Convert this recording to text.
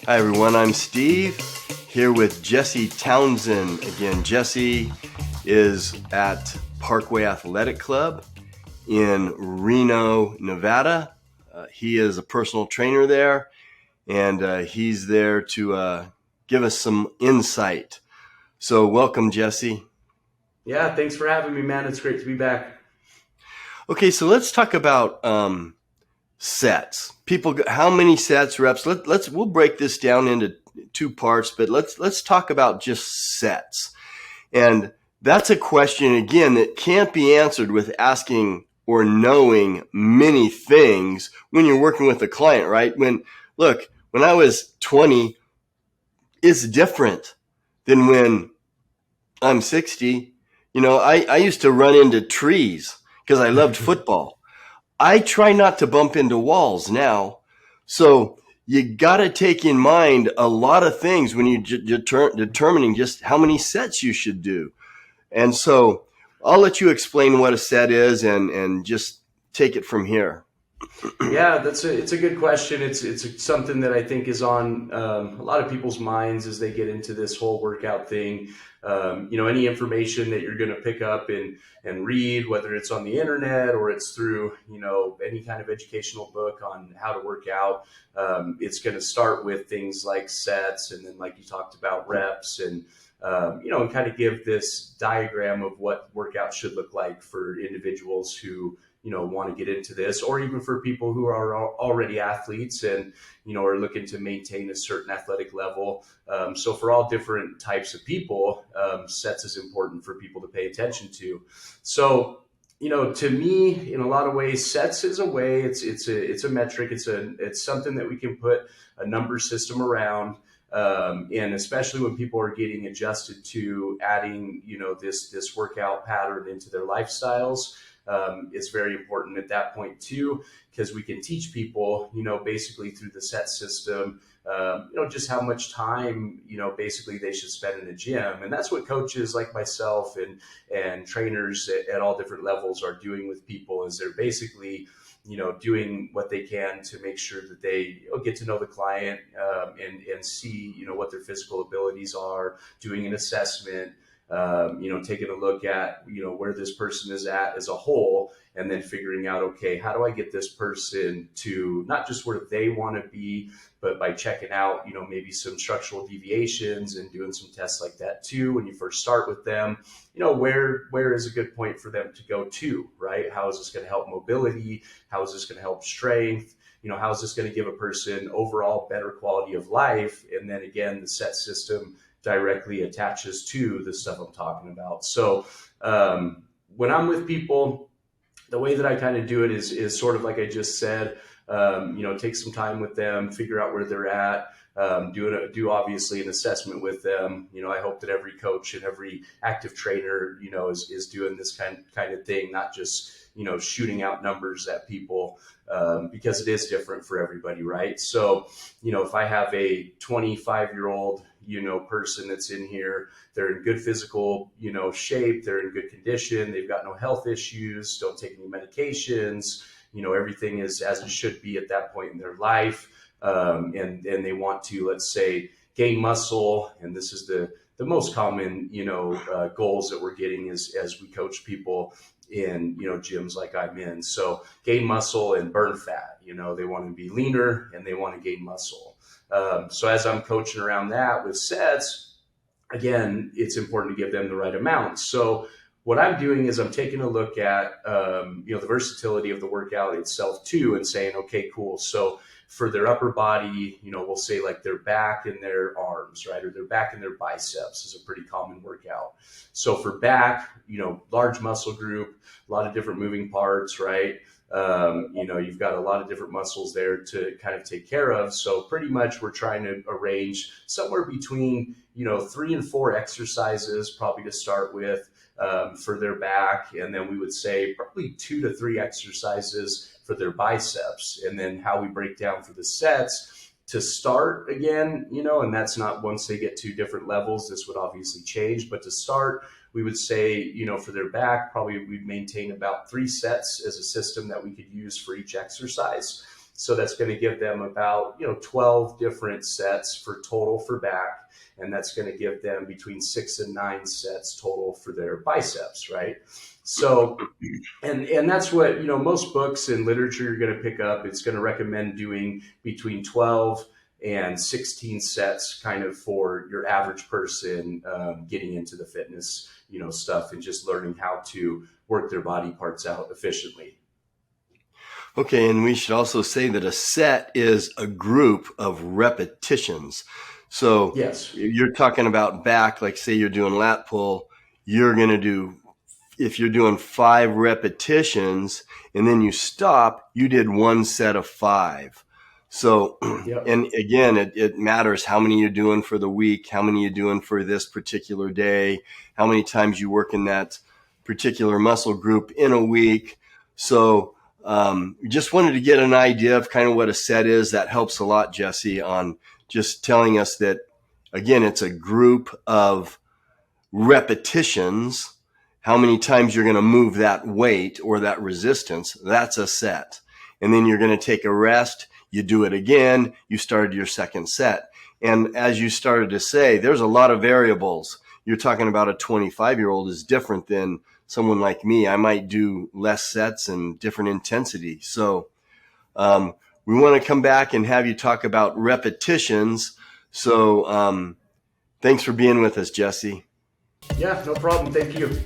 Hi everyone, I'm Steve here with Jesse Townsend. Again, Jesse is at Parkway Athletic Club in Reno, Nevada. He is a personal trainer there, and he's there to give us some insight. So welcome, Jesse. Yeah, thanks for having me, man. It's great to be back. Okay, so let's talk about sets. People, how many sets, reps? We'll break this down into two parts, but let's talk about just sets. And that's a question again that can't be answered with asking or knowing many things when you're working with a client, right? When I was 20, it's different than when I'm 60. I used to run into trees because I loved football. I try not to bump into walls now. So you got to take in mind a lot of things when you're determining just how many sets you should do. And so I'll let you explain what a set is and just take it from here. Yeah, it's a good question. It's something that I think is on a lot of people's minds as they get into this whole workout thing. Any information that you're going to pick up and read, whether it's on the internet or it's through any kind of educational book on how to work out, it's going to start with things like sets, and then like you talked about reps, and kind of give this diagram of what workouts should look like for individuals who want to get into this, or even for people who are already athletes and are looking to maintain a certain athletic level. So for all different types of people, sets is important for people to pay attention to. So to me, in a lot of ways, sets is a way. It's a metric. It's something that we can put a number system around. And especially when people are getting adjusted to adding, this workout pattern into their lifestyles, it's very important at that point too, because we can teach people, basically through the set system, just how much time, basically they should spend in the gym. And that's what coaches like myself and trainers at all different levels are doing with people, is they're basically doing what they can to make sure that they get to know the client, and see, what their physical abilities are, doing an assessment, taking a look at, where this person is at as a whole, and then figuring out, okay, how do I get this person to not just where they want to be, but by checking out, maybe some structural deviations and doing some tests like that too. When you first start with them, where is a good point for them to go to, right? How is this going to help mobility? How is this going to help strength? How is this going to give a person overall better quality of life? And then again, the set system directly attaches to the stuff I'm talking about. So when I'm with people, the way that I kind of do it is sort of like I just said, take some time with them, figure out where they're at, do obviously an assessment with them. I hope that every coach and every active trainer, is doing this kind of thing, not just, shooting out numbers at people, because it is different for everybody, right? So, if I have a 25-year-old, person that's in here, they're in good physical, shape, they're in good condition, they've got no health issues, don't take any medications, everything is as it should be at that point in their life. And they want to, let's say, gain muscle. And this is the most common, goals that we're getting as we coach people in, gyms like I'm in. So gain muscle and burn fat, they want to be leaner and they want to gain muscle. So as I'm coaching around that with sets, again, it's important to give them the right amount. So what I'm doing is I'm taking a look at, the versatility of the workout itself too, and saying, okay, cool. So for their upper body, we'll say like their back and their arms, right? Or their back and their biceps is a pretty common workout. So for back, large muscle group, a lot of different moving parts, right? You've got a lot of different muscles there to kind of take care of. So pretty much we're trying to arrange somewhere between, 3 and 4 exercises probably to start with, for their back. And then we would say probably 2 to 3 exercises for their biceps. And then how we break down for the sets to start again, and that's not once they get to different levels, this would obviously change, but to start, we would say, for their back, probably we'd maintain about 3 sets as a system that we could use for each exercise. So that's going to give them about, 12 different sets for total for back. And that's going to give them between 6 and 9 sets total for their biceps, right? So, and that's what, most books and literature you're going to pick up. It's going to recommend doing between 12 and 16 sets kind of for your average person getting into the fitness, stuff and just learning how to work their body parts out efficiently. Okay, and we should also say that a set is a group of repetitions. So Yes. you're talking about back, like say you're doing lat pull, you're going to do, if you're doing 5 repetitions and then you stop, you did 1 set of 5. So, Yep. and again, it matters how many you're doing for the week, how many you're doing for this particular day, how many times you work in that particular muscle group in a week. So, just wanted to get an idea of kind of what a set is. That helps a lot, Jesse, on just telling us that, again, it's a group of repetitions. How many times you're going to move that weight or that resistance, that's a set. And then you're going to take a rest. You do it again. You started your second set. And as you started to say, there's a lot of variables. You're talking about a 25-year-old is different than someone like me. I might do less sets and different intensity. So we want to come back and have you talk about repetitions. So thanks for being with us, Jesse. Yeah, no problem. Thank you.